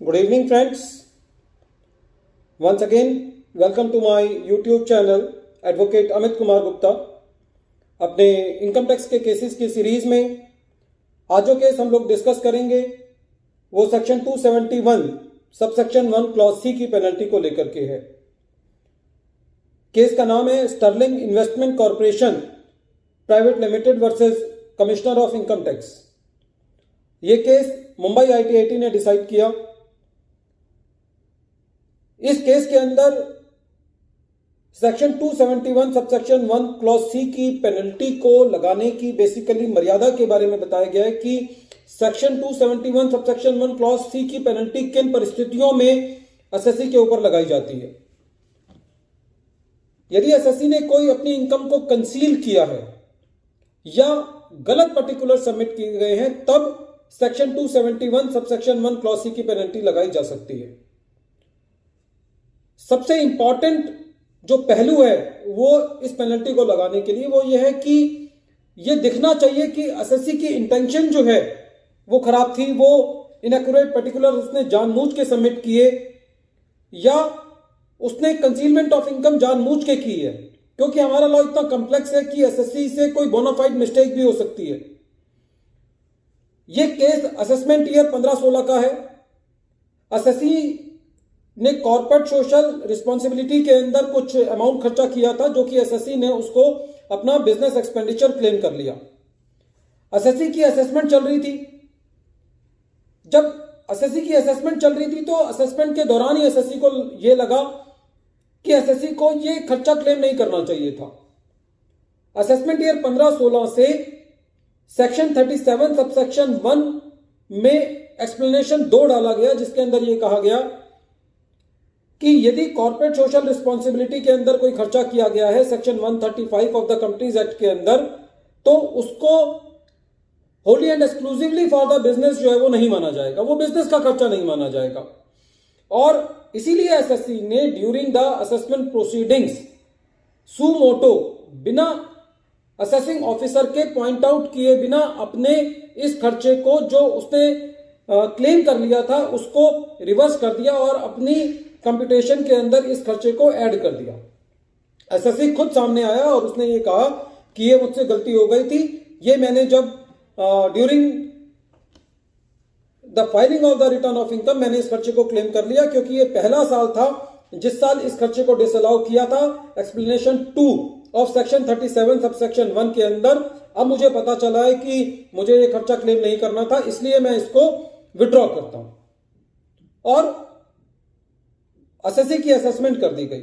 Good evening, friends. Once again, welcome to my YouTube channel, advocate Amit Kumar Gupta. अपने income tax के cases की series में आज जो केस हम लोग डिस्कस करेंगे वो सेक्शन 271 सबसेक्शन 1 क्लॉज सी की पेनल्टी को लेकर के है। केस का नाम है Sterling Investment Corporation Private Limited versus Commissioner of Income Tax. ये केस मुंबई आईटीआईटी ने डिसाइड किया। इस केस के अंदर सेक्शन 271 सबसेक्शन 1 क्लॉज सी की पेनल्टी को लगाने की बेसिकली मर्यादा के बारे में बताया गया है कि सेक्शन 271 सबसेक्शन 1 क्लॉज सी की पेनल्टी किन परिस्थितियों में एसएससी के ऊपर लगाई जाती है। यदि एसएससी ने कोई अपनी इनकम को कंसील किया है या गलत पर्टिकुलर सबमिट किए गए हैं, तब सेक्शन 271 सबसेक्शन 1 क्लॉज सी की पेनल्टी लगाई जा सकती है। सबसे इंपॉर्टेंट जो पहलू है वो इस पेनल्टी को लगाने के लिए वो ये है कि ये दिखना चाहिए कि एसएससी की इंटेंशन जो है वो खराब थी, वो इनएक्यूरेट पर्टिकुलर उसने जानबूझ के सबमिट किए या उसने कंसीलमेंट ऑफ इनकम जानबूझ के की है, क्योंकि हमारा लॉ इतना कॉम्प्लेक्स है कि एसएससी से कोई बोनाफाइड मिस्टेक भी हो सकती है। यह केस असेसमेंट ईयर 15-16 का है। एसएससी ने कॉर्पोरेट सोशल रिस्पॉन्सिबिलिटी के अंदर कुछ अमाउंट खर्चा किया था, जो कि एसएससी ने उसको अपना बिजनेस एक्सपेंडिचर क्लेम कर लिया। एसएससी की असेसमेंट चल रही थी। जब एसएससी की असेसमेंट चल रही थी तो असेसमेंट के दौरान ही एसएससी को यह लगा कि एसएससी को यह खर्चा क्लेम नहीं करना चाहिए था। असेसमेंट ईयर 15-16 से सेक्शन 37 सबसेक्शन 1 में एक्सप्लेनेशन 2 डाला गया, जिसके अंदर यह कहा गया कि यदि कॉर्पोरेट सोशल रिस्पॉन्सिबिलिटी के अंदर कोई खर्चा किया गया है section 135 of the companies act के अंदर, तो उसको Holi and exclusively for the business जो है वो नहीं माना जाएगा, वो बिजनेस का खर्चा नहीं माना जाएगा। और इसीलिए एसएससी ने ड्यूरिंग द असेसमेंट प्रोसीडिंग्स सू मोटो बिना असेसिंग ऑफिसर के पॉइंट आउट किए बिना अपने इस खर्चे को जो उसने क्लेम कर लिया था उसको रिवर्स कर दिया और अपनी कंप्यूटेशन के अंदर इस खर्चे को ऐड कर दिया। एसएससी खुद सामने आया और उसने ये कहा कि ये मुझसे गलती हो गई थी। ये मैंने जब during the filing of the return of income मैंने इस खर्चे को क्लेम कर लिया, क्योंकि ये पहला साल था जिस साल इस खर्चे को डिसअलाउ किया था एक्सप्लेनेशन 2 ऑफ सेक्शन 37 सबसेक्शन 1 के अंदर। अब मुझे पता चला है कि मुझे ये खर्चा क्लेम नहीं करना था, इसलिए मैं इसको विड्रॉ करता हूं और एसएससी की असेसमेंट कर दी गई।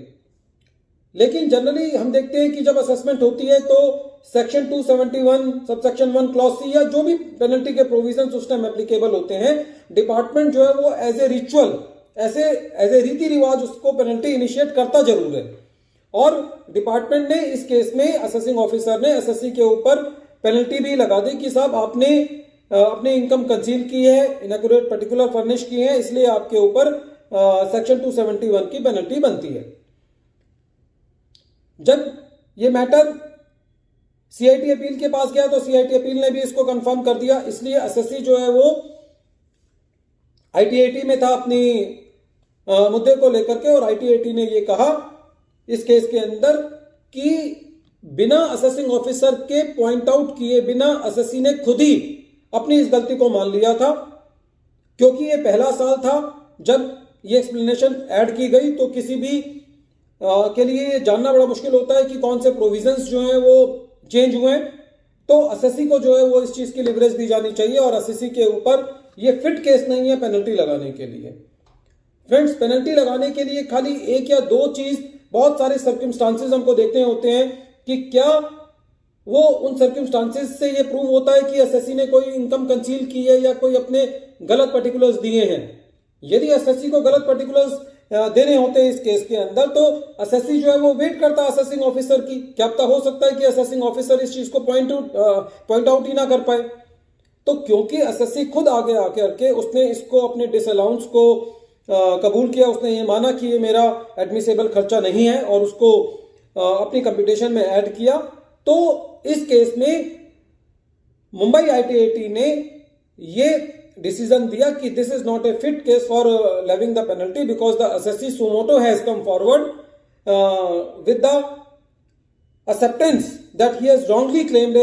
लेकिन जनरली हम देखते हैं कि जब असेसमेंट होती है तो सेक्शन 271 सबसेक्शन 1 क्लॉज सी या जो भी पेनल्टी के प्रोविजंस उस टाइम एप्लीकेबल होते हैं, डिपार्टमेंट जो है वो as a ritual as a रीति रिवाज उसको पेनल्टी इनिशिएट करता जरूर है। और डिपार्टमेंट ने इस केस में असेसिंग ऑफिसर ने एसएससी के ऊपर पेनल्टी भी लगा दी कि साहब आपने अपनी इनकम कंसील की है, इनएक्यूरेट पर्टिकुलर फर्निश की है, इसलिए आपके ऊपर सेक्शन 271 की पेनल्टी बनती है। जब ये मैटर सीआईटी अपील के पास गया तो सीआईटी अपील ने भी इसको कंफर्म कर दिया, इसलिए एसएससी जो है वो आईटीआईटी में था अपनी मुद्दे को लेकर के, और आईटीआईटी ने ये कहा इस केस के अंदर कि बिना असेसिंग ऑफिसर के पॉइंट आउट किए बिना एसएससी ने खुद ही अपनी इस गलती को मान लिया था, क्योंकि ये पहला साल था जब ये एक्सप्लेनेशन ऐड की गई। तो किसी भी के लिए ये जानना बड़ा मुश्किल होता है कि कौन से प्रोविजंस जो हैं वो चेंज हुए हैं। तो एसएससी को जो है वो इस चीज की लिवरेज दी जानी चाहिए और एसएससी के ऊपर ये फिट केस नहीं है पेनल्टी लगाने के लिए। फ्रेंड्स, पेनल्टी लगाने के लिए खाली एक या दो चीज, बहुत सारे सर्कमस्टांसेस हमको देखने होते हैं कि क्या वो उन सर्कमस्टांसेस से ये प्रूव होता है कि एसएससी ने कोई इनकम कंसील की है या कोई अपने गलत पर्टिकुलर्स दिए हैं। यदि एसएससी को गलत पर्टिकुलर्स देने होते हैं इस केस के अंदर, तो एसएससी जो है वो वेट करता है असेसिंग ऑफिसर की। क्या पता हो सकता है कि असेसिंग ऑफिसर इस चीज को पॉइंट आउट ही ना कर पाए। तो क्योंकि एसएससी खुद आगे आकर के उसने इसको अपने डिसअलाउंस को कबूल किया, उसने ये माना कि ये मेरा एडमिसेबल खर्चा नहीं है और उसको अपनी कंप्यूटेशन में ऐड किया, तो इस केस में मुंबई आईटीआईटी ने ये डिसीजन दिया कि this is not a fit case for levying the penalty because the assessee suo motu has come forward with the acceptance that he has wrongly claimed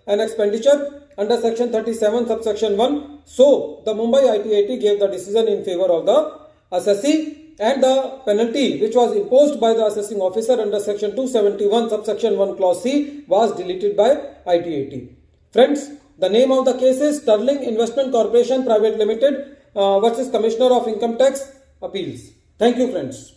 an expenditure under section 37 subsection 1. So the Mumbai ITAT gave the decision in favor of the assessee, and the penalty which was imposed by the assessing officer under section 271 subsection 1 clause C was deleted by ITAT. Friends, the name of the case is Sterling Investment Corporation Private Limited versus Commissioner of Income Tax Appeals. Thank you, friends.